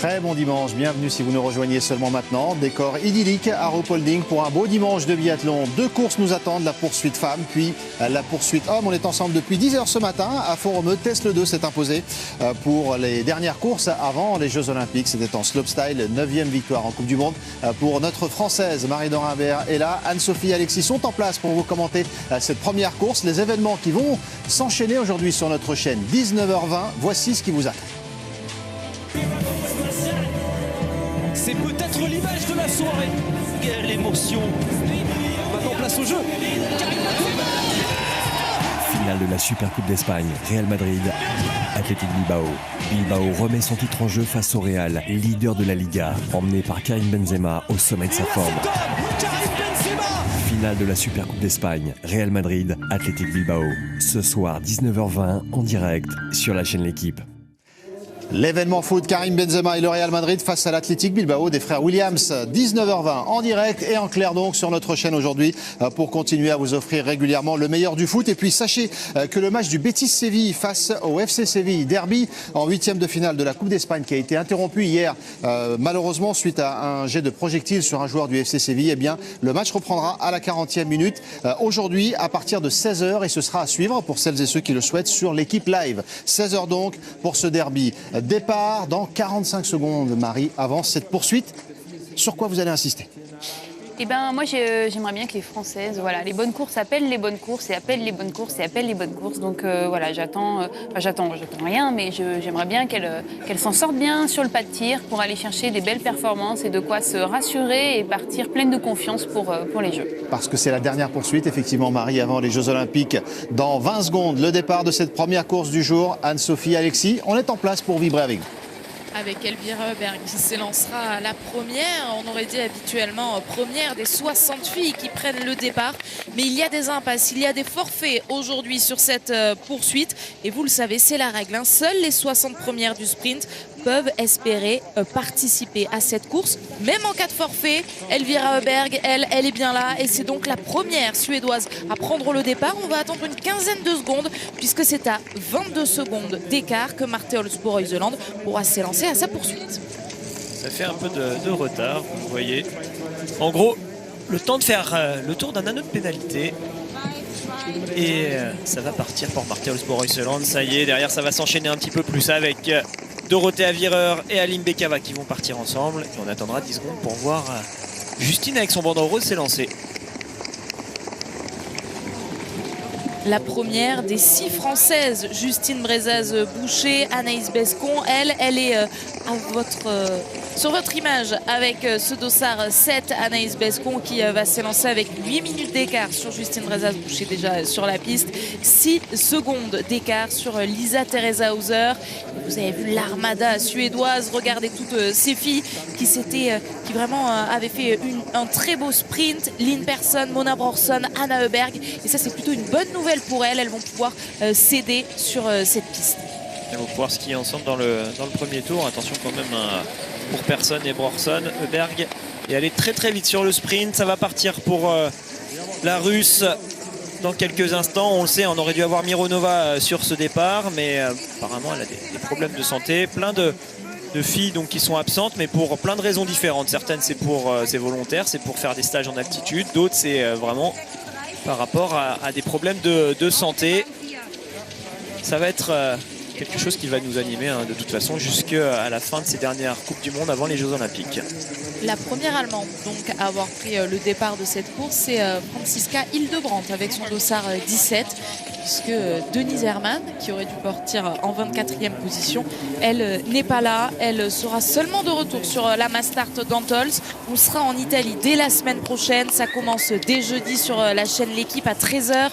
Très bon dimanche, bienvenue si vous nous rejoignez seulement maintenant. Décor idyllique à Ruhpolding pour un beau dimanche de biathlon. 2 courses nous attendent, la poursuite femmes puis la poursuite hommes. On est ensemble depuis 10 h ce matin à Font-Romeu. Tesle 2 s'est imposé pour les dernières courses avant les Jeux Olympiques. C'était en slopestyle, 9e victoire en Coupe du Monde pour notre Française. Marie Dorin-Imbert est là, Anne-Sophie Alexis sont en place pour vous commenter cette première course. Les événements qui vont s'enchaîner aujourd'hui sur notre chaîne. 19h20, voici ce qui vous attend. C'est peut-être l'image de la soirée. L'émotion. Maintenant, place au jeu. Finale de la Super Coupe d'Espagne, Real Madrid, Athletic Bilbao. Bilbao remet son titre en jeu face au Real, leader de la Liga, emmené par Karim Benzema au sommet de sa forme. Finale de la Super Coupe d'Espagne, Real Madrid, Athletic Bilbao. Ce soir, 19h20, en direct sur la chaîne L'Équipe. L'événement foot, Karim Benzema et le Real Madrid face à l'Athletic Bilbao des frères Williams, 19h20 en direct et en clair donc sur notre chaîne aujourd'hui pour continuer à vous offrir régulièrement le meilleur du foot. Et puis sachez que le match du Betis Séville face au FC Séville, derby en 8e de finale de la Coupe d'Espagne qui a été interrompu hier malheureusement suite à un jet de projectile sur un joueur du FC Séville, eh bien le match reprendra à la 40e minute aujourd'hui à partir de 16h et ce sera à suivre pour celles et ceux qui le souhaitent sur L'Équipe Live. 16h donc pour ce derby. Départ dans 45 secondes, Marie, avant cette poursuite. Sur quoi vous allez insister? Eh ben, moi, j'aimerais bien que les Françaises, voilà, les bonnes courses appellent les bonnes courses et appellent les bonnes courses et appellent les bonnes courses. Donc voilà, j'attends rien, mais j'aimerais bien qu'elles s'en sortent bien sur le pas de tir pour aller chercher des belles performances et de quoi se rassurer et partir pleine de confiance pour les Jeux. Parce que c'est la dernière poursuite, effectivement, Marie, avant les Jeux Olympiques. Dans 20 secondes, le départ de cette première course du jour. Anne-Sophie Alexis, on est en place pour vibrer avec vous. Avec Elvira Berg qui s'élancera la première, on aurait dit habituellement première des 60 filles qui prennent le départ. Mais il y a des impasses, il y a des forfaits aujourd'hui sur cette poursuite. Et vous le savez, c'est la règle. Seules les 60 premières du sprint peuvent espérer participer à cette course. Même en cas de forfait, Elvira Berg, elle est bien là. Et c'est donc la première suédoise à prendre le départ. On va attendre une quinzaine de secondes puisque c'est à 22 secondes d'écart que Marte Olsbo-Reuseland pourra s'élancer à sa poursuite. Ça fait un peu de retard, vous voyez. En gros, le temps de faire le tour d'un anneau de pénalité. Et ça va partir pour Marte Olsbo-Reuseland. Ça y est, derrière ça va s'enchaîner un petit peu plus avec Dorothea Virer et Aline Bekava qui vont partir ensemble. Et on attendra 10 secondes pour voir Justine avec son bandeau rose s'élancer. La première des 6 Françaises, Justine Brezaz-Boucher, Anaïs Bescon, elle est sur votre image avec ce dossard 7, Anaïs Bescon qui va s'élancer avec 8 minutes d'écart sur Justine Brezaz-Boucher déjà sur la piste, 6 secondes d'écart sur Lisa Teresa Hauser. Vous avez vu l'armada suédoise, regardez toutes ces filles qui vraiment avaient fait un très beau sprint. Lynn Persson, Mona Brorsson, Anna Heuberg, et ça c'est plutôt une bonne nouvelle pour elles vont pouvoir s'aider sur cette piste. Elles vont pouvoir skier ensemble dans le premier tour. Attention quand même pour Persson et Brorsson, Heuberg et aller très très vite sur le sprint. Ça va partir pour la Russe dans quelques instants. On le sait, on aurait dû avoir Mironova sur ce départ, mais apparemment elle a des problèmes de santé. Plein de filles donc, qui sont absentes, mais pour plein de raisons différentes. Certaines c'est volontaire, c'est pour faire des stages en altitude. D'autres c'est vraiment par rapport à des problèmes de santé. Ça va être quelque chose qui va nous animer de toute façon jusqu'à la fin de ces dernières Coupes du Monde avant les Jeux Olympiques. La première Allemande donc à avoir pris le départ de cette course, c'est Franziska Hildebrandt avec son dossard 17, puisque Denise Herrmann, qui aurait dû partir en 24e position, elle n'est pas là. Elle sera seulement de retour sur la Mastart d'Antols. On sera en Italie dès la semaine prochaine. Ça commence dès jeudi sur la chaîne L'Équipe à 13h.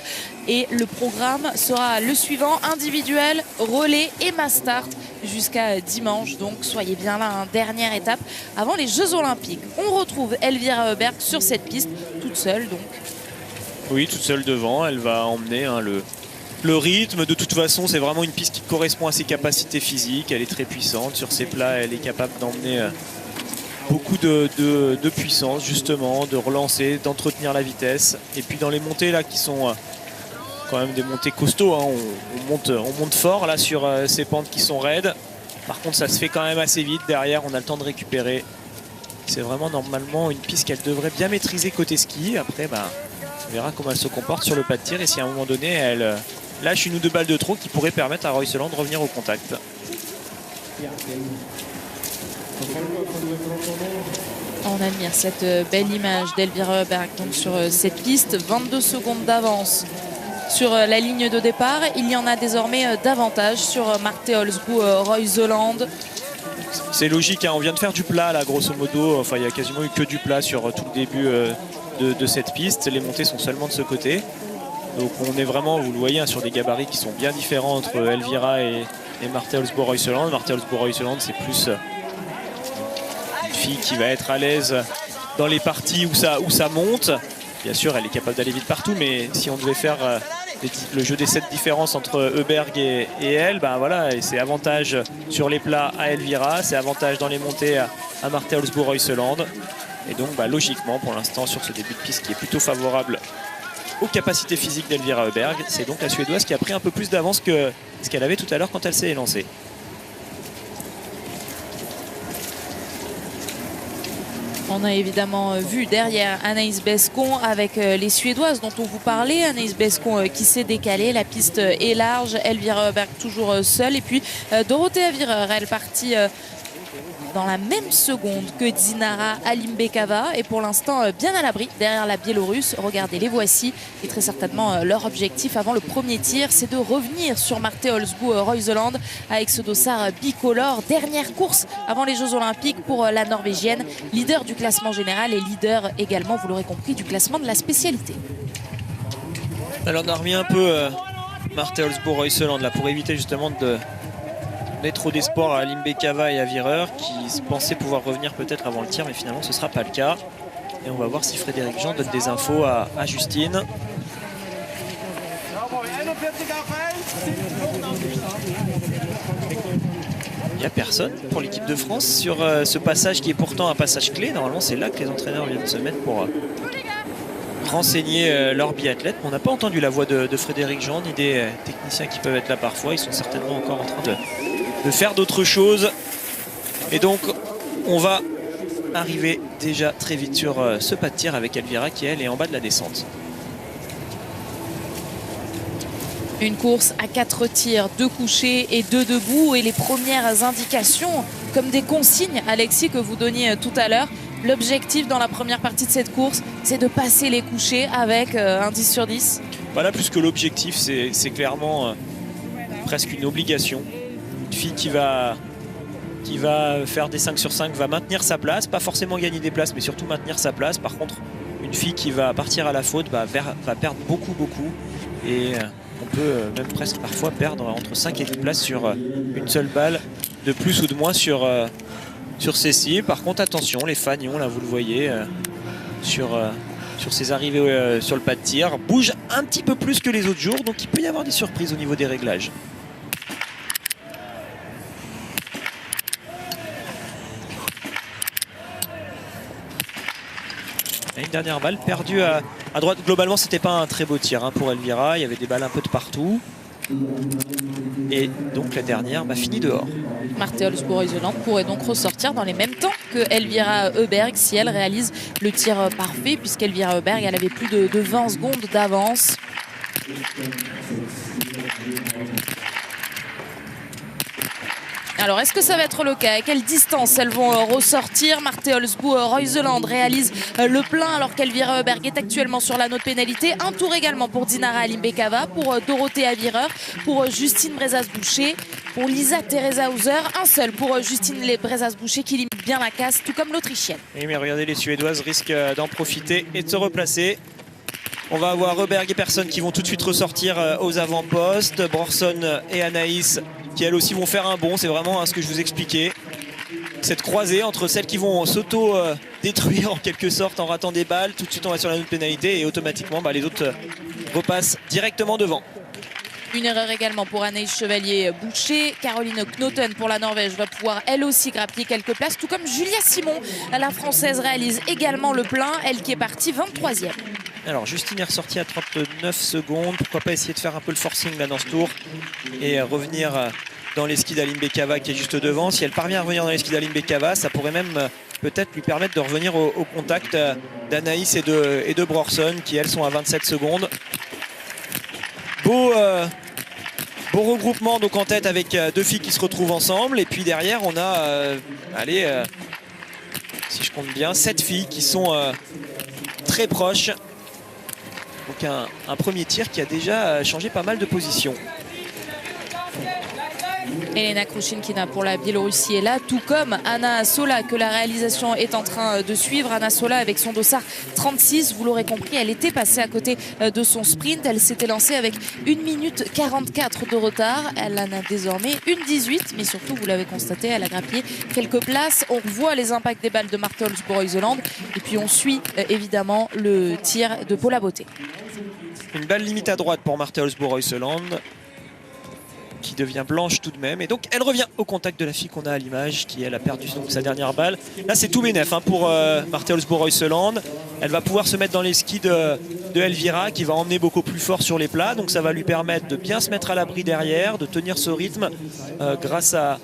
Et le programme sera le suivant: individuel, relais et Mastart jusqu'à dimanche. Donc soyez bien là, dernière étape avant les Jeux Olympiques. On retrouve Elvira Heuberg sur cette piste, toute seule donc. Oui, toute seule devant. Elle va emmener le rythme. De toute façon, c'est vraiment une piste qui correspond à ses capacités physiques. Elle est très puissante. Sur ses plats, elle est capable d'emmener beaucoup de puissance, justement, de relancer, d'entretenir la vitesse. Et puis dans les montées là qui sont quand même des montées costauds, hein. On monte fort là sur ces pentes qui sont raides. Par contre, ça se fait quand même assez vite. Derrière, on a le temps de récupérer. C'est vraiment normalement une piste qu'elle devrait bien maîtriser côté ski. Après, bah, on verra comment elle se comporte sur le pas de tir et si à un moment donné, elle lâche une ou deux balles de trop qui pourraient permettre à Royseland de revenir au contact. On admire cette belle image d'Elvira Oeberg donc sur cette piste. 22 secondes d'avance sur la ligne de départ. Il y en a désormais davantage sur Marte Olsbu, Royseland. C'est logique, hein, on vient de faire du plat là, grosso modo. Enfin, il n'y a quasiment eu que du plat sur tout le début de cette piste. Les montées sont seulement de ce côté. Donc on est vraiment, vous le voyez, hein, sur des gabarits qui sont bien différents entre Elvira et Marte Olsbu Royseland. Marte Olsbu Royseland, c'est plus une fille qui va être à l'aise dans les parties où ça monte. Bien sûr, elle est capable d'aller vite partout, mais si on devait faire le jeu des 7 différences entre Oeberg et elle, ben voilà, et c'est avantage sur les plats à Elvira, c'est avantage dans les montées à Marte Olsbu Royseland. Et donc bah, logiquement, pour l'instant, sur ce début de piste qui est plutôt favorable aux capacités physiques d'Elvira Oeberg, c'est donc la Suédoise qui a pris un peu plus d'avance que ce qu'elle avait tout à l'heure quand elle s'est élancée. On a évidemment vu derrière Anaïs Bescon avec les Suédoises dont on vous parlait. Anaïs Bescon qui s'est décalée, la piste est large, Elvira Oeberg toujours seule. Et puis Dorothea Virer, elle partie dans la même seconde que Dinara Alimbekova et pour l'instant bien à l'abri derrière la Biélorusse. Regardez, les voici et très certainement leur objectif avant le premier tir, c'est de revenir sur Marte Olsbu Royseland avec ce dossard bicolore. Dernière course avant les Jeux Olympiques pour la Norvégienne, leader du classement général et leader également, vous l'aurez compris, du classement de la spécialité. Alors on a remis un peu Marte Olsbu Royseland là pour éviter justement de mettre trop d'espoir à Alimbekova et à Virer qui pensaient pouvoir revenir peut-être avant le tir, mais finalement ce ne sera pas le cas. Et on va voir si Frédéric Jean donne des infos à Justine. Il n'y a personne pour l'équipe de France sur ce passage qui est pourtant un passage clé. Normalement c'est là que les entraîneurs viennent se mettre pour renseigner leurs biathlètes. On n'a pas entendu la voix de Frédéric Jean ni des techniciens qui peuvent être là parfois. Ils sont certainement encore en train de faire d'autres choses. Et donc on va arriver déjà très vite sur ce pas de tir avec Elvira qui elle est en bas de la descente. Une course à 4 tirs, 2 couchés et 2 debout, et les premières indications comme des consignes, Alexis, que vous donniez tout à l'heure. L'objectif dans la première partie de cette course, c'est de passer les couchés avec un 10 sur 10. Voilà, plus que l'objectif, c'est clairement presque une obligation. Une fille qui va faire des 5 sur 5 va maintenir sa place, pas forcément gagner des places, mais surtout maintenir sa place. Par contre, une fille qui va partir à la faute va perdre beaucoup. Et on peut même presque parfois perdre entre 5 et 10 places sur une seule balle de plus ou de moins sur ces cibles. Par contre, attention, les Fagnon, là vous le voyez, sur ces arrivées sur le pas de tir, bougent un petit peu plus que les autres jours, donc il peut y avoir des surprises au niveau des réglages. Et une dernière balle perdue à droite. Globalement, c'était pas un très beau tir pour Elvira. Il y avait des balles un peu de partout. Et donc la dernière finit dehors. Marte Olsbu Royseland pourrait donc ressortir dans les mêmes temps que Elvira Oeberg si elle réalise le tir parfait, puisqu'Elvira Oeberg elle avait plus de 20 secondes d'avance. Alors, est-ce que ça va être le cas? À quelle distance elles vont ressortir? Marte Olsbu Royseland réalise le plein alors qu'Elvira Oeberg est actuellement sur la note pénalité. Un tour également pour Dinara Alimbekova, pour Dorothea Virer, pour Justine Brezas-Boucher, pour Lisa Teresa Hauser. Un seul pour Justine Brezas-Boucher qui limite bien la casse, tout comme l'Autrichienne. Oui, mais regardez, les Suédoises risquent d'en profiter et de se replacer. On va avoir Oeberg et Persson qui vont tout de suite ressortir aux avant-postes. Brorsson et Anaïs qui elles aussi vont faire un bond. C'est vraiment ce que je vous expliquais. Cette croisée entre celles qui vont s'auto-détruire en quelque sorte en ratant des balles. Tout de suite on va sur la note pénalité et automatiquement les autres repassent directement devant. Une erreur également pour Anaïs Chevalier-Boucher. Caroline Knoten pour la Norvège va pouvoir elle aussi grappiller quelques places. Tout comme Julia Simon, la Française, réalise également le plein. Elle qui est partie 23e. Alors Justine est ressortie à 39 secondes. Pourquoi pas essayer de faire un peu le forcing là dans ce tour et revenir dans les skis d'Aline Bekava qui est juste devant. Si elle parvient à revenir dans les skis d'Aline Bekava, ça pourrait même peut-être lui permettre de revenir au contact d'Anaïs et de Brorson qui elles sont à 27 secondes. Beau regroupement donc en tête avec deux filles qui se retrouvent ensemble. Et puis derrière on a, si je compte bien, 7 filles qui sont très proches. Donc un premier tir qui a déjà changé pas mal de position. Elena Krushkina pour la Biélorussie est là, tout comme Anna Sola que la réalisation est en train de suivre. Anna Sola avec son dossard 36, vous l'aurez compris, elle était passée à côté de son sprint. Elle s'était lancée avec 1 minute 44 de retard. Elle en a désormais 1:18, mais surtout, vous l'avez constaté, elle a grappillé quelques places. On voit les impacts des balles de Marte Olsbo-Reuseland et puis on suit évidemment le tir de Paula Beauté. Une balle limite à droite pour Marte Olsbo-Reuseland, qui devient blanche tout de même. Et donc elle revient au contact de la fille qu'on a à l'image, qui elle a perdu donc sa dernière balle. Là c'est tout bénef pour Marte Olsbo-Reuseland. Elle va pouvoir se mettre dans les skis de Elvira, qui va emmener beaucoup plus fort sur les plats. Donc ça va lui permettre de bien se mettre à l'abri derrière, de tenir ce rythme grâce à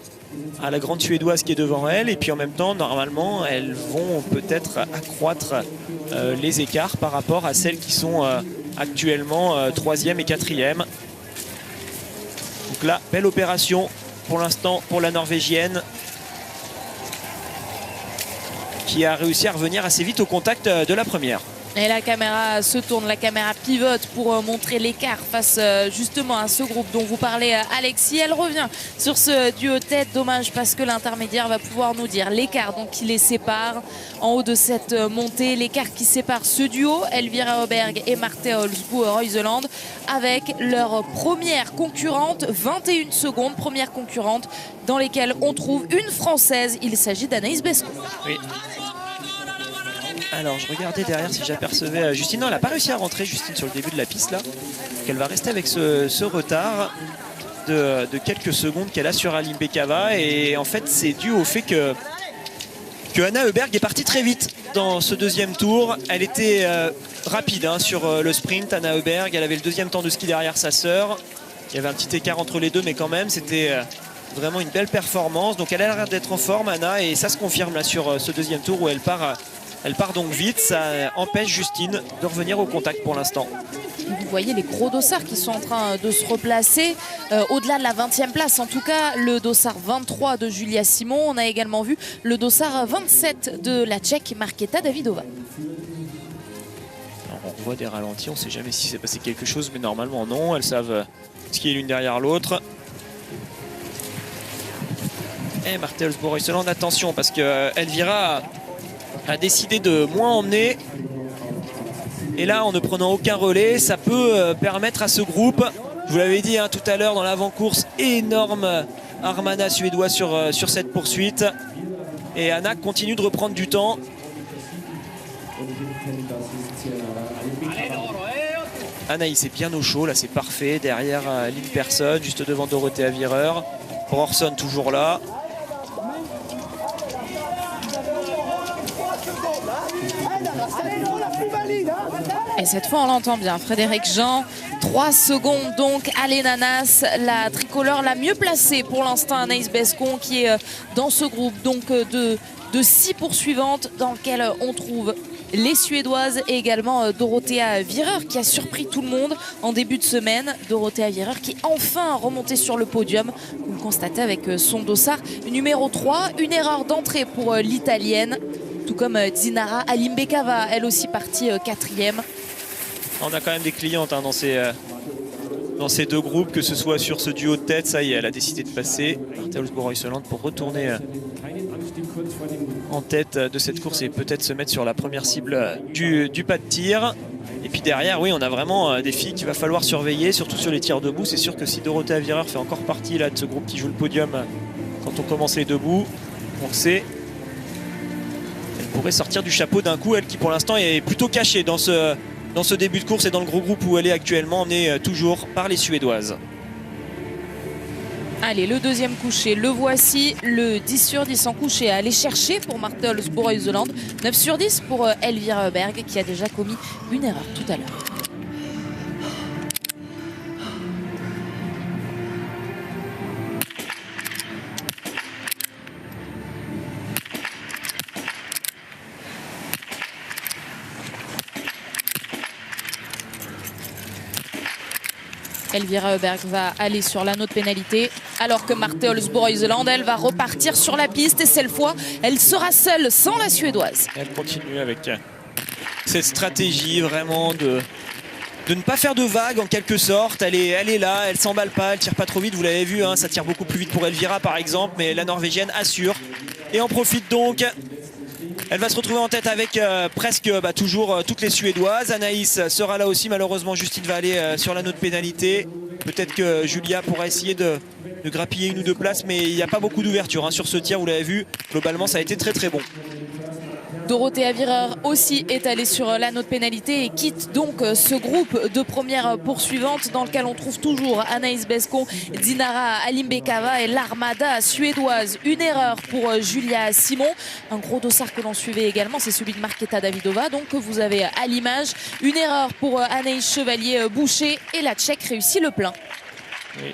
la grande suédoise qui est devant elle. Et puis en même temps, normalement, elles vont peut-être accroître les écarts par rapport à celles qui sont actuellement 3e et 4e. Donc là, belle opération pour l'instant pour la Norvégienne, qui a réussi à revenir assez vite au contact de la première. Et la caméra se tourne, la caméra pivote pour montrer l'écart face justement à ce groupe dont vous parlez, Alexis. Elle revient sur ce duo tête. Dommage parce que l'intermédiaire va pouvoir nous dire l'écart donc qui les sépare en haut de cette montée. L'écart qui sépare ce duo, Elvira Oberg et Marte Olsbo-Reuseland, avec leur première concurrente, 21 secondes, première concurrente dans lesquelles on trouve une Française. Il s'agit d'Anaïs Bescon. Oui. Alors je regardais derrière si j'apercevais Justine. Non, elle n'a pas réussi à rentrer, Justine, sur le début de la piste là. Donc elle va rester avec ce retard de quelques secondes qu'elle a sur Aline Bekava. Et en fait c'est dû au fait que Anna Heuberg est partie très vite dans ce deuxième tour. Elle était rapide sur le sprint, Anna Heuberg. Elle avait le deuxième temps de ski derrière sa sœur. Il y avait un petit écart entre les deux, mais quand même c'était vraiment une belle performance. Donc elle a l'air d'être en forme, Anna, et ça se confirme là sur ce deuxième tour où elle part donc vite. Ça empêche Justine de revenir au contact pour l'instant. Vous voyez les gros dossards qui sont en train de se replacer au-delà de la 20e place. En tout cas, le dossard 23 de Julia Simon. On a également vu le dossard 27 de la Tchèque Markéta Davidová. Alors, on voit des ralentis. On ne sait jamais si s'est passé quelque chose, mais normalement non. Elles savent skier l'une derrière l'autre. Et Marte Olsbo-Reuseland, attention, parce que Elvira a décidé de moins emmener. Et là, en ne prenant aucun relais, ça peut permettre à ce groupe, je vous l'avais dit tout à l'heure dans l'avant-course, énorme Armada suédois sur cette poursuite. Et Anna continue de reprendre du temps. Anaïs est bien au chaud, là c'est parfait. Derrière Lynn Persson, juste devant Dorothea Virer. Brorson toujours là. Et cette fois on l'entend bien, Frédéric Jean, 3 secondes donc à l'Enanas, la tricolore la mieux placée pour l'instant, Anaïs Bescon, qui est dans ce groupe donc de 6 poursuivantes dans lequel on trouve les Suédoises et également Dorothea Virer qui a surpris tout le monde en début de semaine. Dorothea Virer qui est enfin remontée sur le podium, vous le constatez avec son dossard numéro 3, une erreur d'entrée pour l'Italienne. Tout comme Dinara Aline Bekava, elle aussi partie 4e. On a quand même des clientes dans ces deux groupes, que ce soit sur ce duo de tête. Ça y est, elle a décidé de passer Marte Olsbo-Reuseland pour retourner en tête de cette course et peut-être se mettre sur la première cible du pas de tir. Et puis derrière, oui, on a vraiment des filles qu'il va falloir surveiller, surtout sur les tirs debout. C'est sûr que si Dorothea Virer fait encore partie là, de ce groupe qui joue le podium quand on commence les debout, on le sait, elle pourrait sortir du chapeau d'un coup, elle qui pour l'instant est plutôt cachée dans ce début de course et dans le gros groupe où elle est actuellement, emmenée toujours par les Suédoises. Allez, le deuxième couché, le voici, le 10 sur 10 en couché à aller chercher pour Marte Olsbo-Reuseland, 9 sur 10 pour Elvira Oberg qui a déjà commis une erreur tout à l'heure. Elvira Öberg va aller sur l'anneau de pénalité, alors que Marte Olsbo-Reuseland, elle va repartir sur la piste et cette fois, elle sera seule sans la Suédoise. Elle continue avec cette stratégie vraiment de ne pas faire de vagues en quelque sorte. Elle est là, elle s'emballe pas, elle tire pas trop vite, vous l'avez vu, hein, ça tire beaucoup plus vite pour Elvira par exemple, mais la Norvégienne assure et en profite donc. Elle va se retrouver en tête avec presque toujours toutes les Suédoises. Anaïs sera là aussi, malheureusement Justine va aller sur l'anneau de pénalité. Peut-être que Julia pourra essayer de grappiller 1 ou 2 places, mais il n'y a pas beaucoup d'ouverture hein, sur ce tir, vous l'avez vu. Globalement ça a été très très bon. Dorothea Virer aussi est allée sur l'anneau de pénalité et quitte donc ce groupe de première poursuivante dans lequel on trouve toujours Anaïs Bescon, Dinara Alimbekava et l'armada suédoise. Une erreur pour Julia Simon. Un gros dossard que l'on suivait également, c'est celui de Marketa Davidova, donc que vous avez à l'image. Une erreur pour Anaïs Chevalier-Boucher et la Tchèque réussit le plein. Oui,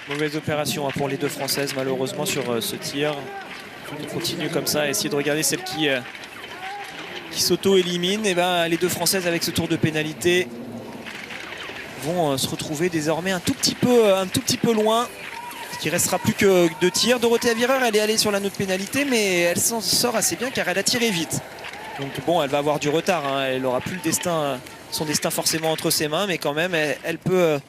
mauvaise opération hein, pour les 2 Françaises malheureusement sur ce tir. On continue comme ça, essayer de regarder celle qui s'auto-élimine. Et les 2 Françaises avec ce tour de pénalité vont se retrouver désormais un tout petit peu loin. Ce qui restera plus que 2 tirs. Dorothea Virer, elle est allée sur l'anneau de pénalité, mais elle s'en sort assez bien car elle a tiré vite. Donc bon, elle va avoir du retard. Hein. Elle n'aura plus son destin forcément entre ses mains, mais quand même, elle peut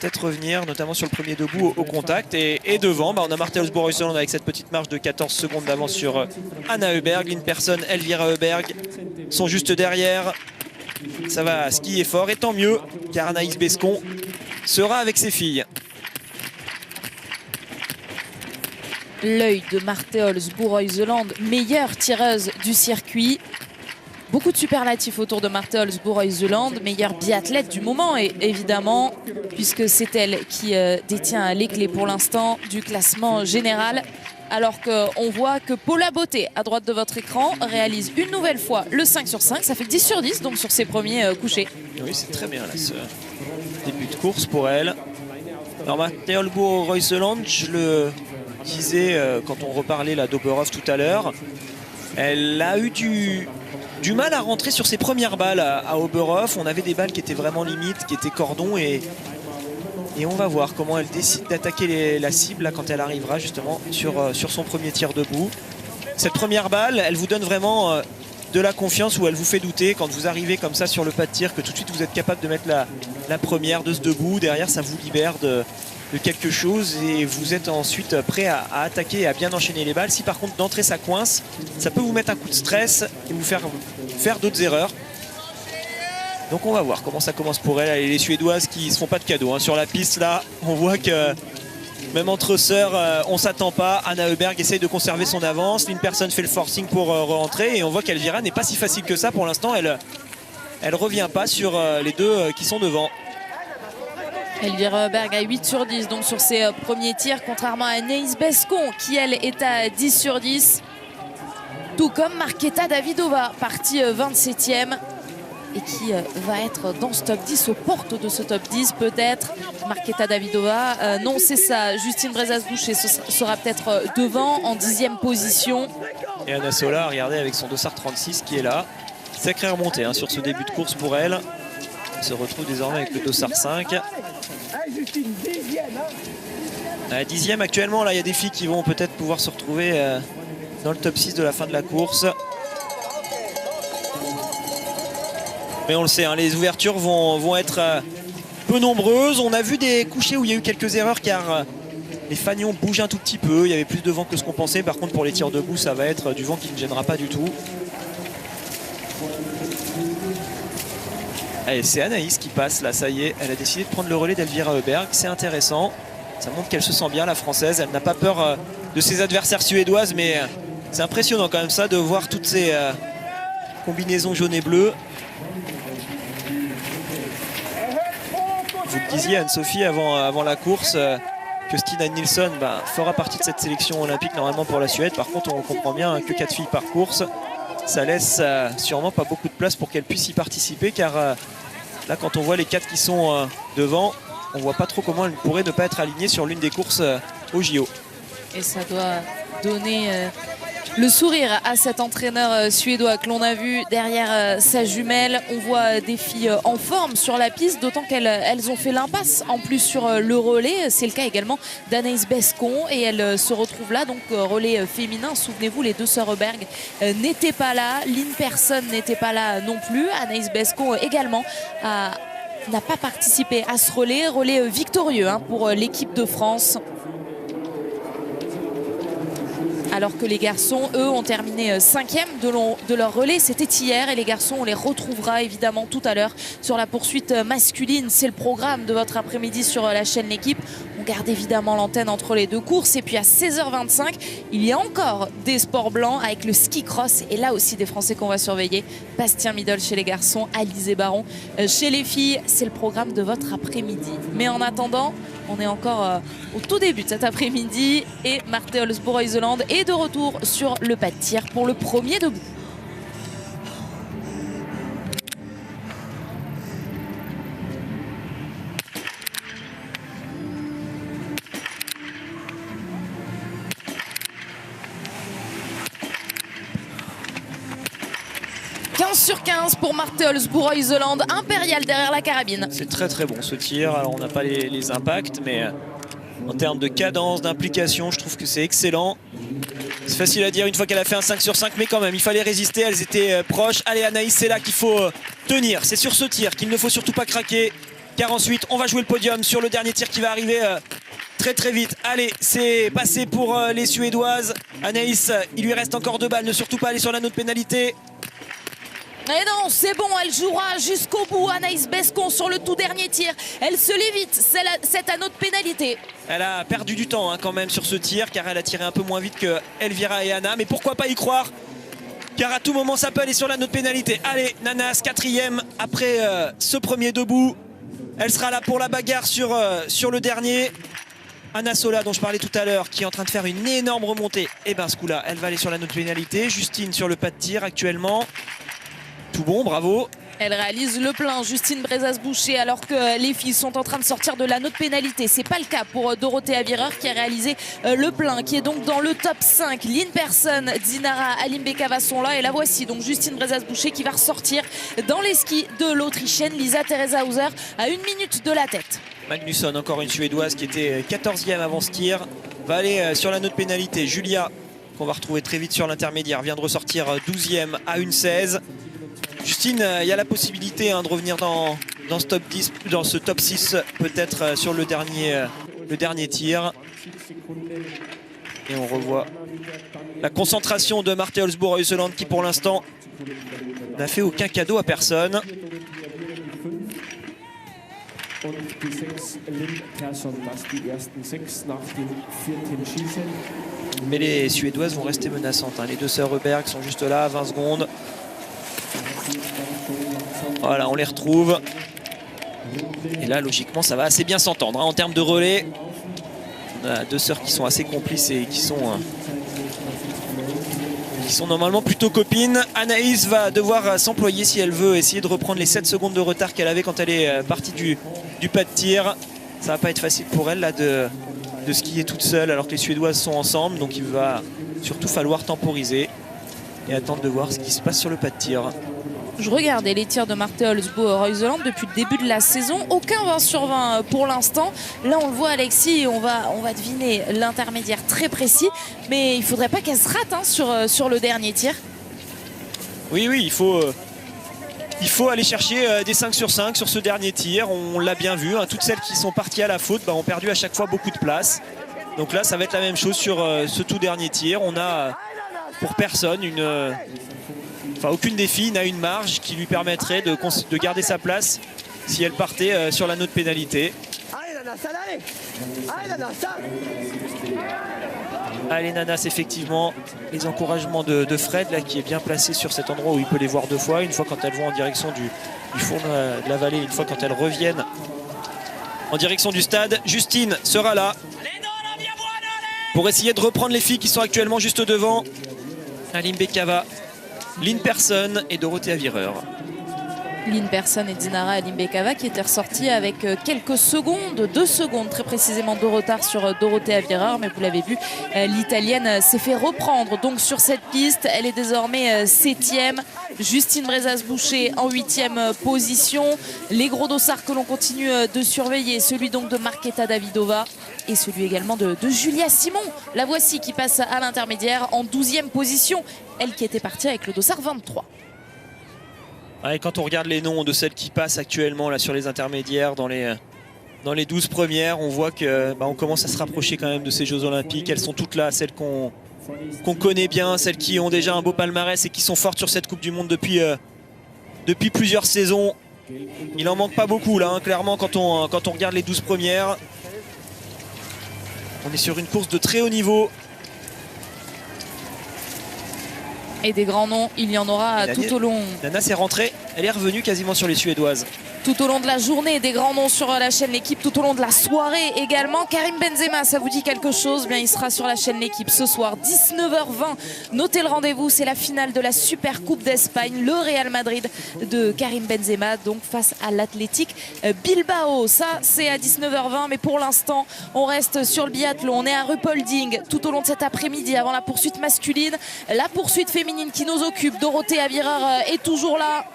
peut-être revenir, notamment sur le premier debout au contact. Et devant, on a Marte Olsbo-Reuseland avec cette petite marge de 14 secondes d'avance sur Anna Öberg. Linperson, Elvira Öberg sont juste derrière. Ça va skier fort et tant mieux, car Anaïs Bescon sera avec ses filles. L'œil de Marte Olsbo-Reuseland, meilleure tireuse du circuit. Beaucoup de superlatifs autour de Marte Olsbo-Reuseland, meilleure biathlète du moment et évidemment, puisque c'est elle qui détient les clés pour l'instant du classement général. Alors qu'on voit que Paula Beauté, à droite de votre écran, réalise une nouvelle fois le 5 sur 5. Ça fait 10 sur 10 donc sur ses premiers couchés. Oui, c'est très bien là, ce début de course pour elle. Alors Marte Olsbo-Reuseland, je le disais quand on reparlait la d'Oberhof tout à l'heure, elle a eu du mal à rentrer sur ses premières balles à Oberhof. On avait des balles qui étaient vraiment limites, qui étaient cordon et on va voir comment elle décide d'attaquer la cible là, quand elle arrivera justement sur son premier tir debout. Cette première balle, elle vous donne vraiment de la confiance ou elle vous fait douter quand vous arrivez comme ça sur le pas de tir que tout de suite vous êtes capable de mettre la première de ce debout. Derrière ça vous libère de quelque chose et vous êtes ensuite prêt à attaquer et à bien enchaîner les balles. Si par contre d'entrée ça coince, ça peut vous mettre un coup de stress et vous faire d'autres erreurs. Donc on va voir comment ça commence pour elle. Et les Suédoises qui se font pas de cadeaux hein. Sur la piste là, on voit que même entre sœurs, on s'attend pas. Anna Öberg essaye de conserver son avance. Linperson fait le forcing pour rentrer et on voit qu'Elvira n'est pas si facile que ça. Pour l'instant, elle revient pas sur les 2 qui sont devant. Elvira Öberg à 8 sur 10 donc sur ses premiers tirs, contrairement à Anaïs Bescon qui elle est à 10 sur 10. Tout comme Marketa Davidova, partie 27e et qui va être dans ce top 10, aux portes de ce top 10 peut-être. Marketa Davidova, non c'est ça, Justine Brezaz-Boucher sera peut-être devant en 10e position. Et Anna Sola, regardez avec son dossard 36 qui est là. Sacrée remontée hein, sur ce début de course pour elle. Elle se retrouve désormais avec le dossard 5. À 10e actuellement, là il y a des filles qui vont peut-être pouvoir se retrouver dans le top 6 de la fin de la course. Mais on le sait, hein, les ouvertures vont être peu nombreuses. On a vu des couchers où il y a eu quelques erreurs car les fanions bougent un tout petit peu. Il y avait plus de vent que ce qu'on pensait. Par contre pour les tirs debout, ça va être du vent qui ne gênera pas du tout. Allez, c'est Anaïs qui passe là, ça y est, elle a décidé de prendre le relais d'Elvira Öberg, c'est intéressant, ça montre qu'elle se sent bien la française, elle n'a pas peur de ses adversaires suédoises, mais c'est impressionnant quand même ça de voir toutes ces combinaisons jaune et bleu. Vous le disiez Anne-Sophie avant la course que Stina Nilsson fera partie de cette sélection olympique normalement pour la Suède. Par contre on comprend bien que 4 filles par course, ça laisse sûrement pas beaucoup de place pour qu'elle puisse y participer car là quand on voit les 4 qui sont devant, on voit pas trop comment elle pourrait ne pas être alignée sur l'une des courses au JO. Et ça doit donner Le sourire à cet entraîneur suédois que l'on a vu derrière sa jumelle. On voit des filles en forme sur la piste, d'autant qu'elles ont fait l'impasse en plus sur le relais. C'est le cas également d'Anaïs Bescon et elle se retrouve là, donc relais féminin. Souvenez-vous, les deux sœurs Heuberg n'étaient pas là, Lynn Persson n'était pas là non plus. Anaïs Bescon également n'a pas participé à ce relais victorieux pour l'équipe de France. Alors que les garçons, eux, ont terminé 5e de leur relais. C'était hier et les garçons, on les retrouvera évidemment tout à l'heure sur la poursuite masculine. C'est le programme de votre après-midi sur la chaîne L'équipe. On garde évidemment l'antenne entre les deux courses. Et puis à 16h25, il y a encore des sports blancs avec le ski cross. Et là aussi, des Français qu'on va surveiller. Bastien Midol chez les garçons, Alizé Baron chez les filles. C'est le programme de votre après-midi. Mais en attendant, on est encore au tout début de cet après-midi et Marthe Olsbourg-Heuseland est de retour sur le pas de tir pour le premier debout. Sur 15 pour Marthe Olsbourg-Heuseland, impérial derrière la carabine. C'est très très bon ce tir. Alors on n'a pas les impacts, mais en termes de cadence, d'implication, je trouve que c'est excellent. C'est facile à dire une fois qu'elle a fait un 5 sur 5, mais quand même, il fallait résister, elles étaient proches. Allez Anaïs, c'est là qu'il faut tenir. C'est sur ce tir qu'il ne faut surtout pas craquer, car ensuite on va jouer le podium sur le dernier tir qui va arriver très très vite. Allez, c'est passé pour les Suédoises. Anaïs, il lui reste encore 2 balles, ne surtout pas aller sur l'anneau de pénalité. Et non, c'est bon, elle jouera jusqu'au bout. Anaïs Bescon sur le tout dernier tir. Elle se l'évite, cet anneau de pénalité. Elle a perdu du temps quand même sur ce tir, car elle a tiré un peu moins vite que Elvira et Anna. Mais pourquoi pas y croire, car à tout moment ça peut aller sur l'anneau de pénalité. Allez, Nanas, 4e après ce premier debout. Elle sera là pour la bagarre sur le dernier. Anna Sola, dont je parlais tout à l'heure, qui est en train de faire une énorme remontée. Et ben ce coup-là, elle va aller sur l'anneau de pénalité. Justine sur le pas de tir actuellement. Tout bon, bravo. Elle réalise le plein, Justine Brezas-Boucher, alors que les filles sont en train de sortir de l'anneau de pénalité. C'est pas le cas pour Dorothée Vireur qui a réalisé le plein, qui est donc dans le top 5. Lynn Persson, Dinara Alimbekava sont là et la voici donc Justine Brezas-Boucher qui va ressortir dans les skis de l'Autrichienne Lisa Theresa Hauser à 1 minute de la tête. Magnusson, encore une Suédoise qui était 14e avant ce tir, va aller sur l'anneau de pénalité. Julia, qu'on va retrouver très vite sur l'intermédiaire, vient de ressortir 12e à 1,16. Justine, il y a la possibilité de revenir dans ce top 10, dans ce top 6, peut-être sur le dernier tir. Et on revoit la concentration de Marthe Olsbourg-Heuseland qui pour l'instant n'a fait aucun cadeau à personne. Mais les Suédoises vont rester menaçantes. Les deux sœurs Heuberg sont juste là à 20 secondes. Voilà, on les retrouve. Et là, logiquement, ça va assez bien s'entendre. En termes de relais, on a deux sœurs qui sont assez complices et qui sont normalement plutôt copines. Anaïs va devoir s'employer si elle veut essayer de reprendre les 7 secondes de retard qu'elle avait quand elle est partie du pas de tir. Ça va pas être facile pour elle là, de skier toute seule alors que les Suédoises sont ensemble. Donc il va surtout falloir temporiser et attendre de voir ce qui se passe sur le pas de tir. Je regardais les tirs de Marthe Olsbourg-Heuseland depuis le début de la saison. Aucun 20 sur 20 pour l'instant. Là, on le voit, Alexis, on va deviner l'intermédiaire très précis. Mais il ne faudrait pas qu'elle se rate sur le dernier tir. Oui, il faut aller chercher des 5 sur 5 sur ce dernier tir. On l'a bien vu. Toutes celles qui sont parties à la faute ont perdu à chaque fois beaucoup de place. Donc là, ça va être la même chose sur ce tout dernier tir. On a pour personne aucune des filles n'a une marge qui lui permettrait de garder sa place si elle partait sur l'anneau de pénalité. Allez Nanas, effectivement, les encouragements de Fred là, qui est bien placé sur cet endroit où il peut les voir 2 fois. Une fois quand elles vont en direction du fond de la vallée, une fois quand elles reviennent en direction du stade. Justine sera là pour essayer de reprendre les filles qui sont actuellement juste devant. Alimbekava, Lynn Persson et Dorothée Vireur. Lynn Persson et Dinara Limbekava qui étaient ressortis avec quelques secondes, 2 secondes très précisément de retard sur Dorothea Virar. Mais vous l'avez vu, l'Italienne s'est fait reprendre donc sur cette piste. Elle est désormais 7e. Justine Brezaz-Boucher en 8e position. Les gros dossards que l'on continue de surveiller, celui donc de Marketa Davidova et celui également de Julia Simon. La voici qui passe à l'intermédiaire en 12e position. Elle qui était partie avec le dossard 23. Ouais, quand on regarde les noms de celles qui passent actuellement là sur les intermédiaires dans les 12 premières, on voit que on commence à se rapprocher quand même de ces Jeux Olympiques. Elles sont toutes là, celles qu'on connaît bien, celles qui ont déjà un beau palmarès et qui sont fortes sur cette Coupe du Monde depuis plusieurs saisons. Il en manque pas beaucoup là, hein, clairement quand on regarde les 12 premières. On est sur une course de très haut niveau. Et des grands noms, il y en aura tout au long. Nana s'est rentrée, elle est revenue quasiment sur les Suédoises. Tout au long de la journée, des grands noms sur la chaîne L'équipe, tout au long de la soirée également. Karim Benzema, ça vous dit quelque chose? Bien, il sera sur la chaîne L'équipe ce soir, 19h20. Notez le rendez-vous, c'est la finale de la Super Coupe d'Espagne. Le Real Madrid de Karim Benzema, donc face à l'Athletic Bilbao. Ça, c'est à 19h20, mais pour l'instant, on reste sur le biathlon. On est à Ruhpolding tout au long de cet après-midi, avant la poursuite masculine. La poursuite féminine qui nous occupe, Dorothea Virar est toujours là.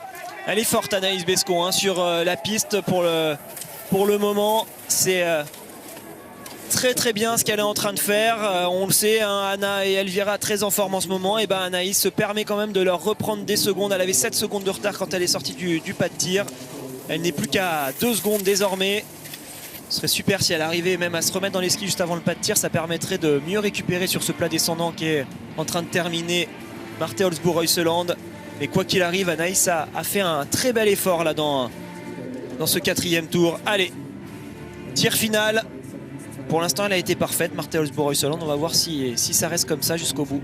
Elle est forte, Anaïs Bescon, hein, sur la piste pour le moment. C'est très très bien ce qu'elle est en train de faire. On le sait, hein, Anna et Elvira très en forme en ce moment. Et Anaïs se permet quand même de leur reprendre des secondes. Elle avait 7 secondes de retard quand elle est sortie du pas de tir. Elle n'est plus qu'à 2 secondes désormais. Ce serait super si elle arrivait même à se remettre dans les skis juste avant le pas de tir. Ça permettrait de mieux récupérer sur ce plat descendant qui est en train de terminer Marte Holzboe-Reuseland. Mais quoi qu'il arrive, Anaïs a fait un très bel effort là dans ce 4e tour. Allez, tir final. Pour l'instant, elle a été parfaite, Marte Holzboe-Reuseland. On va voir si ça reste comme ça jusqu'au bout.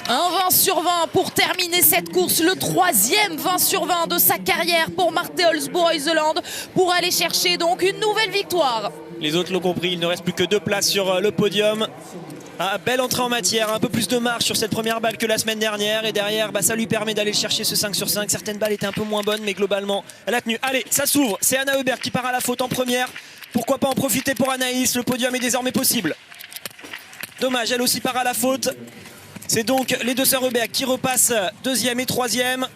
Un 20 sur 20 pour terminer cette course, le 3e 20 sur 20 de sa carrière pour Marte Holzboe-Reuseland pour aller chercher donc une nouvelle victoire. Les autres l'ont compris, il ne reste plus que 2 places sur le podium. Belle entrée en matière, un peu plus de marge sur cette première balle que la semaine dernière. Et derrière, ça lui permet d'aller chercher ce 5 sur 5. Certaines balles étaient un peu moins bonnes, mais globalement, elle a tenu. Allez, ça s'ouvre, c'est Anna Heuberg qui part à la faute en première. Pourquoi pas en profiter pour Anaïs, le podium est désormais possible. Dommage, elle aussi part à la faute. C'est donc les deux sœurs Heuberg qui repassent 2e et 3e.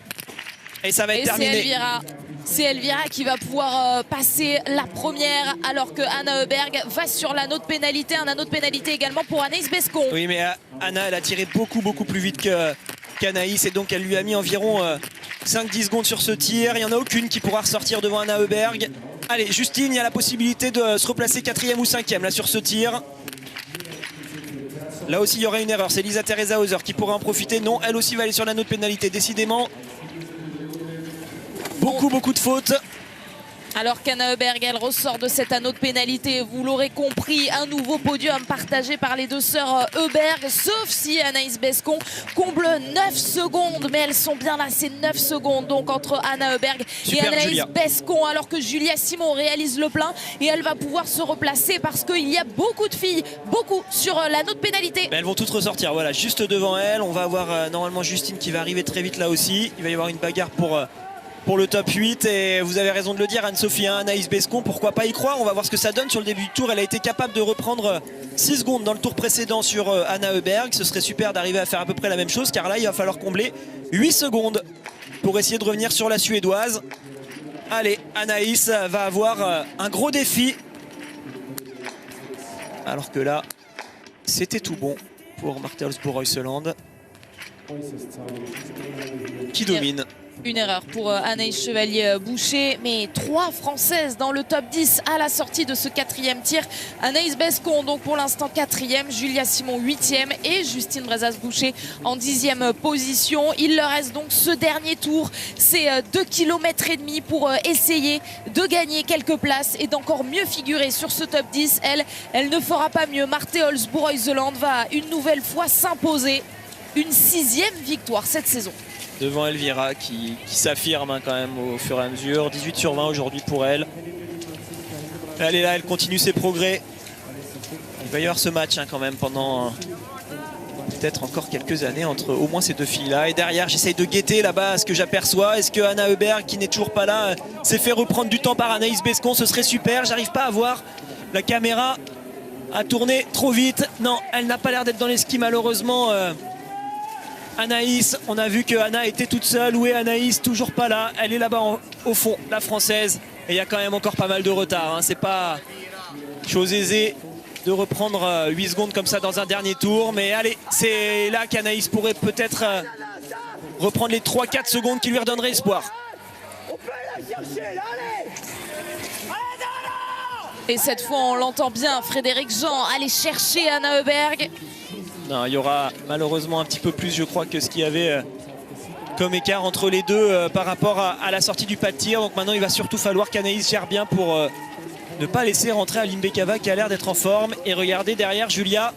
Et ça va être terminé. C'est Elvira qui va pouvoir passer la première alors que Anna Heuberg va sur l'anneau de pénalité. Un anneau de pénalité également pour Anaïs Bescon. Oui, mais Anna, elle a tiré beaucoup plus vite qu'Anaïs. Et donc elle lui a mis environ 5-10 secondes sur ce tir. Il n'y en a aucune qui pourra ressortir devant Anna Heuberg. Allez, Justine, il y a la possibilité de se replacer 4e ou 5e là sur ce tir. Là aussi il y aurait une erreur, c'est Lisa Teresa Hauser qui pourrait en profiter. Non, elle aussi va aller sur l'anneau de pénalité. Décidément, beaucoup de fautes. Alors qu'Anna Heuberg, elle ressort de cet anneau de pénalité. Vous l'aurez compris, un nouveau podium partagé par les deux sœurs Heuberg. Sauf si Anaïs Bescon comble 9 secondes. Mais elles sont bien là, c'est 9 secondes donc entre Anna Heuberg et Anaïs Bescon. Alors que Julia Simon réalise le plein. Et elle va pouvoir se replacer parce qu'il y a beaucoup de filles, sur l'anneau de pénalité. Mais elles vont toutes ressortir, voilà, juste devant elle. On va avoir normalement Justine qui va arriver très vite là aussi. Il va y avoir une bagarre pour le top 8 et vous avez raison de le dire, Anne-Sophie, Anaïs Bescon, pourquoi pas y croire. On va voir ce que ça donne sur le début du tour. Elle a été capable de reprendre 6 secondes dans le tour précédent sur Anna Heuberg. Ce serait super d'arriver à faire à peu près la même chose car là il va falloir combler 8 secondes pour essayer de revenir sur la Suédoise. Allez, Anaïs va avoir un gros défi alors que là c'était tout bon pour Marte Holzboe-Reuseland qui domine. Une erreur pour Anaïs Chevalier-Boucher, mais 3 Françaises dans le top 10 à la sortie de ce 4e tir. Anaïs Bescon, donc pour l'instant 4e, Julia Simon 8e et Justine Brezaz-Boucher en 10e position. Il leur reste donc ce dernier tour, c'est 2,5 km pour essayer de gagner quelques places et d'encore mieux figurer sur ce top 10. Elle ne fera pas mieux. Marthe Holzbourg-Heuseland va une nouvelle fois s'imposer. Une 6e victoire cette saison. Devant Elvira qui s'affirme quand même au fur et à mesure. 18 sur 20 aujourd'hui pour elle. Elle est là, elle continue ses progrès. Il va y avoir ce match quand même pendant peut-être encore quelques années entre au moins ces deux filles-là. Et derrière, j'essaye de guetter là-bas ce que j'aperçois. Est-ce que Anna Heuberg, qui n'est toujours pas là, s'est fait reprendre du temps par Anaïs Bescon? Ce serait super. J'arrive pas à voir. La caméra a tourné trop vite. Non, elle n'a pas l'air d'être dans les skis malheureusement. Anaïs, on a vu que Anna était toute seule. Où est Anaïs? Toujours pas là. Elle est là-bas au fond, la française. Et il y a quand même encore pas mal de retard. C'est pas chose aisée de reprendre 8 secondes comme ça dans un dernier tour. Mais allez, c'est là qu'Anaïs pourrait peut-être reprendre les 3-4 secondes qui lui redonneraient espoir. Et cette fois, on l'entend bien, Frédéric Jean aller chercher Anna Heuberg. Non, il y aura malheureusement un petit peu plus, je crois, que ce qu'il y avait comme écart entre les deux par rapport à la sortie du pas de tir. Donc maintenant, il va surtout falloir qu'Anaïs gère bien pour ne pas laisser rentrer Aline Bekava qui a l'air d'être en forme. Et regardez derrière, Julia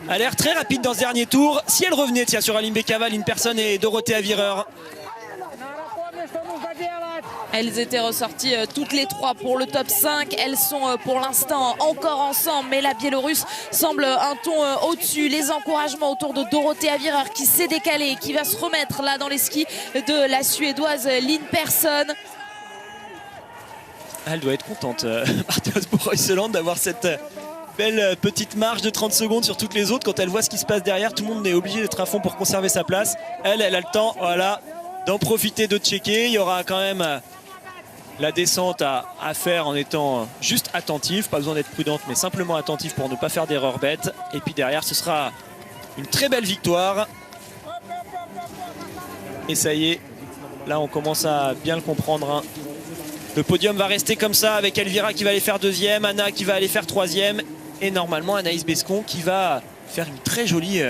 a l'air très rapide dans ce dernier tour. Si elle revenait tiens, sur Aline Bekava, Lynn Persson et Dorothée Avireur. Elles étaient ressorties toutes les 3 pour le top 5. Elles sont pour l'instant encore ensemble, mais la Biélorusse semble un ton au-dessus. Les encouragements autour de Dorothée Avireur qui s'est décalée, qui va se remettre là dans les skis de la Suédoise Lynn Persson. Elle doit être contente, Marthe Holzbourg-Heuseland, d'avoir cette belle petite marge de 30 secondes sur toutes les autres. Quand elle voit ce qui se passe derrière, tout le monde est obligé d'être à fond pour conserver sa place. Elle a le temps, voilà, d'en profiter, de checker. Il y aura quand même la descente à faire en étant juste attentif, pas besoin d'être prudente mais simplement attentif pour ne pas faire d'erreurs bêtes. Et puis derrière ce sera une très belle victoire. Et ça y est, là on commence à bien le comprendre. Le podium va rester comme ça avec Elvira qui va aller faire 2e, Anna qui va aller faire 3e et normalement Anaïs Bescon qui va faire une très jolie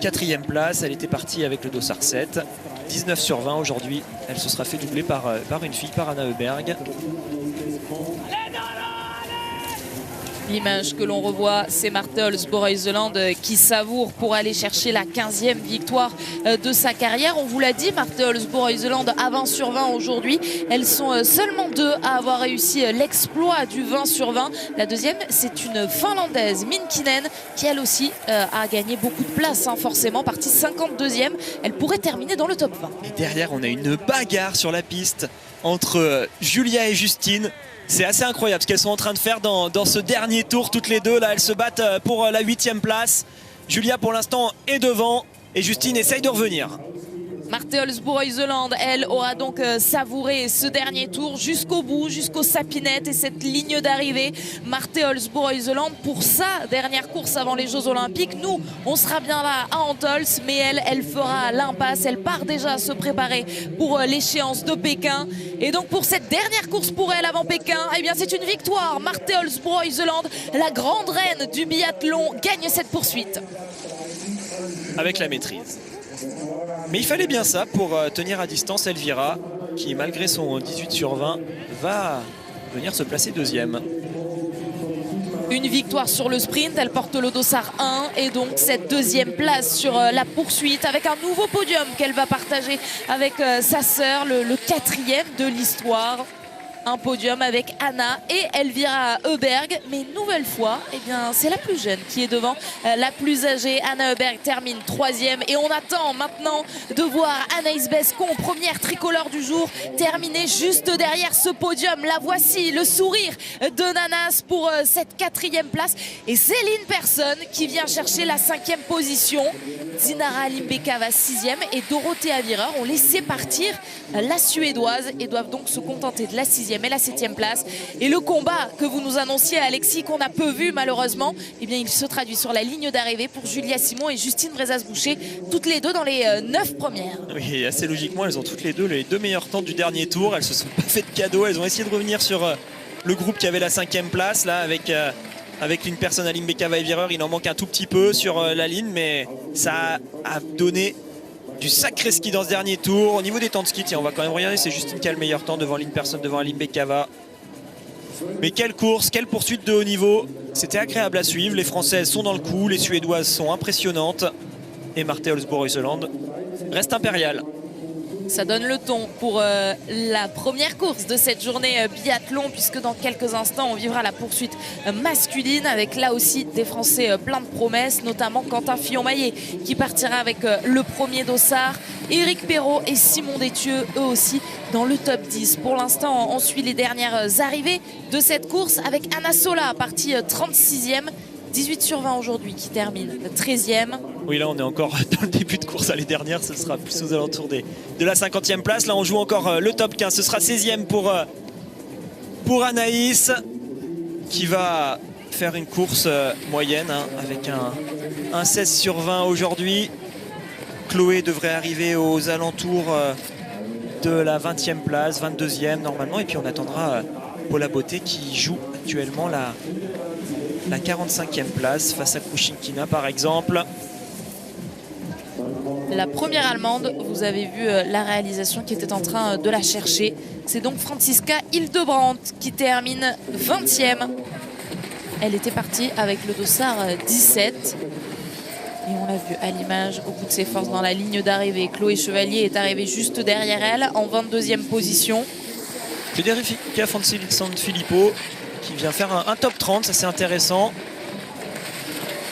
4e place. Elle était partie avec le dossard 7. 19 sur 20 aujourd'hui, elle se sera fait doubler par une fille, par Anna Heuberg. L'image que l'on revoit, c'est Marthe Holzbourg-Heuseland qui savoure pour aller chercher la 15e victoire de sa carrière. On vous l'a dit, Marthe Holzbourg-Heuseland à 20 sur 20 aujourd'hui. Elles sont seulement 2 à avoir réussi l'exploit du 20 sur 20. La deuxième, c'est une Finlandaise, Minkinen, qui elle aussi a gagné beaucoup de place, forcément, partie 52e. Elle pourrait terminer dans le top 20. Et derrière, on a une bagarre sur la piste entre Julia et Justine. C'est assez incroyable ce qu'elles sont en train de faire dans ce dernier tour. Toutes les deux, là, elles se battent pour la 8e place. Julia, pour l'instant, est devant et Justine essaye de revenir. Marthe Holzbourg-Heuseland, elle, aura donc savouré ce dernier tour jusqu'au bout, jusqu'aux sapinettes et cette ligne d'arrivée. Marthe Holzbourg-Heuseland pour sa dernière course avant les Jeux Olympiques. Nous, on sera bien là à Antholz, mais elle fera l'impasse. Elle part déjà se préparer pour l'échéance de Pékin. Et donc pour cette dernière course pour elle avant Pékin, eh bien c'est une victoire. Marthe Holzbourg-Heuseland, la grande reine du biathlon, gagne cette poursuite. Avec la maîtrise. Mais il fallait bien ça pour tenir à distance Elvira, qui malgré son 18 sur 20 va venir se placer 2e. Une victoire sur le sprint, elle porte le dossard 1 et donc cette 2e place sur la poursuite avec un nouveau podium qu'elle va partager avec sa sœur, le 4e de l'histoire. Un podium avec Anna et Elvira Heuberg, mais une nouvelle fois, eh bien, c'est la plus jeune qui est devant la plus âgée. Anna Heuberg termine 3e et on attend maintenant de voir Anaïs Bescon, première tricolore du jour, terminer juste derrière ce podium. La voici, le sourire de Nanas pour cette 4e place. Et c'est Lynn Persson qui vient chercher la 5e position. Dinara Limbekava 6e et Dorothée Avireur ont laissé partir la Suédoise et doivent donc se contenter de la 6e et la 7e place. Et le combat que vous nous annonciez, Alexis, qu'on a peu vu malheureusement, eh bien, il se traduit sur la ligne d'arrivée pour Julia Simon et Justine Brezaz-Boucher, toutes les deux dans les 9 premières. Oui, assez logiquement, elles ont toutes les deux meilleurs temps du dernier tour. Elles se sont pas fait de cadeaux, elles ont essayé de revenir sur le groupe qui avait la 5e place là avec une personne à Limbekava et Vireur. Il en manque un tout petit peu sur la ligne, mais ça a donné du sacré ski dans ce dernier tour. Au niveau des temps de ski, tiens, on va quand même regarder, c'est Justine qui a le meilleur temps devant Personne devant Limbekava. Mais quelle course, quelle poursuite de haut niveau. C'était agréable à suivre. Les Françaises sont dans le coup, les Suédoises sont impressionnantes. Et Marthe Olsbo-Reuseland reste impériale. Ça donne le ton pour la première course de cette journée biathlon, puisque dans quelques instants on vivra la poursuite masculine avec là aussi des Français plein de promesses, notamment Quentin Fillon-Maillet qui partira avec le premier dossard, Éric Perrault et Simon Détieux eux aussi dans le top 10. Pour l'instant on suit les dernières arrivées de cette course avec Anna Sola partie 36e, 18 sur 20 aujourd'hui qui termine 13e. Oui, là on est encore dans le début de course. Les dernières, ce sera plus aux alentours de la 50e place. Là on joue encore le top 15. Ce sera 16e pour Anaïs qui va faire une course moyenne avec un 16 sur 20 aujourd'hui. Chloé devrait arriver aux alentours de la 20e place, 22e normalement. Et puis on attendra Paula Beauté qui joue actuellement la 45e place face à Krushinkina par exemple. La première Allemande, vous avez vu la réalisation qui était en train de la chercher. C'est donc Franziska Hildebrandt qui termine 20e. Elle était partie avec le dossard 17. Et on l'a vu à l'image au bout de ses forces dans la ligne d'arrivée. Chloé Chevalier est arrivée juste derrière elle en 22e position. Federica Sanfilippo qui vient faire un top 30, ça c'est intéressant.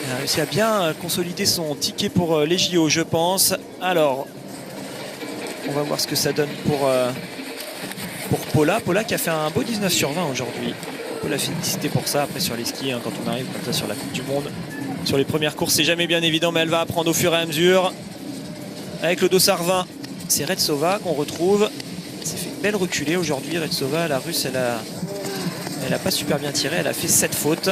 Elle a réussi à bien consolider son ticket pour les JO, je pense. Alors, on va voir ce que ça donne pour Paula. Paula qui a fait un beau 19 sur 20 aujourd'hui. On peut la féliciter pour ça. Après sur les skis, hein, quand on arrive comme ça sur la Coupe du Monde, sur les premières courses, c'est jamais bien évident, mais elle va apprendre au fur et à mesure. Avec le dossard 20, c'est Retsova qu'on retrouve. Elle s'est fait une belle reculée aujourd'hui. Retsova, la Russe, elle a pas super bien tiré. Elle a fait 7 fautes.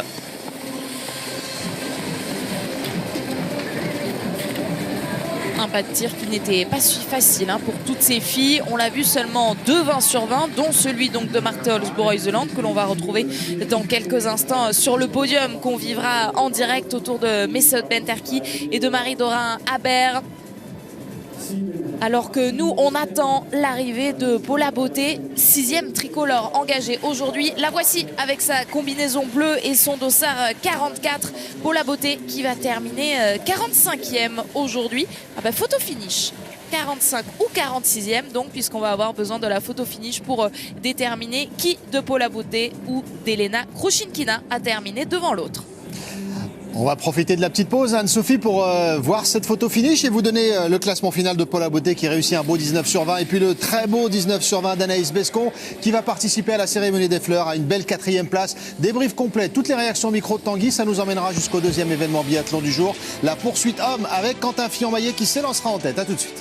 Un pas de tir qui n'était pas si facile pour toutes ces filles. On l'a vu seulement 2 20 sur 20, dont celui donc de Marthe Olsbo-Reuseland que l'on va retrouver dans quelques instants sur le podium qu'on vivra en direct autour de Mesut Benterki et de Marie-Dorin Habert. Alors que nous, on attend l'arrivée de Paula Beauté, 6e tricolore engagée aujourd'hui. La voici avec sa combinaison bleue et son dossard 44. Paula Beauté qui va terminer 45e aujourd'hui. Photo finish. 45 ou 46e donc, puisqu'on va avoir besoin de la photo finish pour déterminer qui de Paula Beauté ou d'Elena Krushinkina a terminé devant l'autre. On va profiter de la petite pause, Anne-Sophie, pour voir cette photo finish et vous donner le classement final de Paula Beauté qui réussit un beau 19 sur 20 et puis le très beau 19 sur 20 d'Anaïs Bescon qui va participer à la cérémonie des fleurs à une belle 4e place. Débrief complet, toutes les réactions micro de Tanguy, ça nous emmènera jusqu'au 2e événement biathlon du jour, la poursuite homme avec Quentin Fillon-Maillet qui s'élancera en tête. À tout de suite.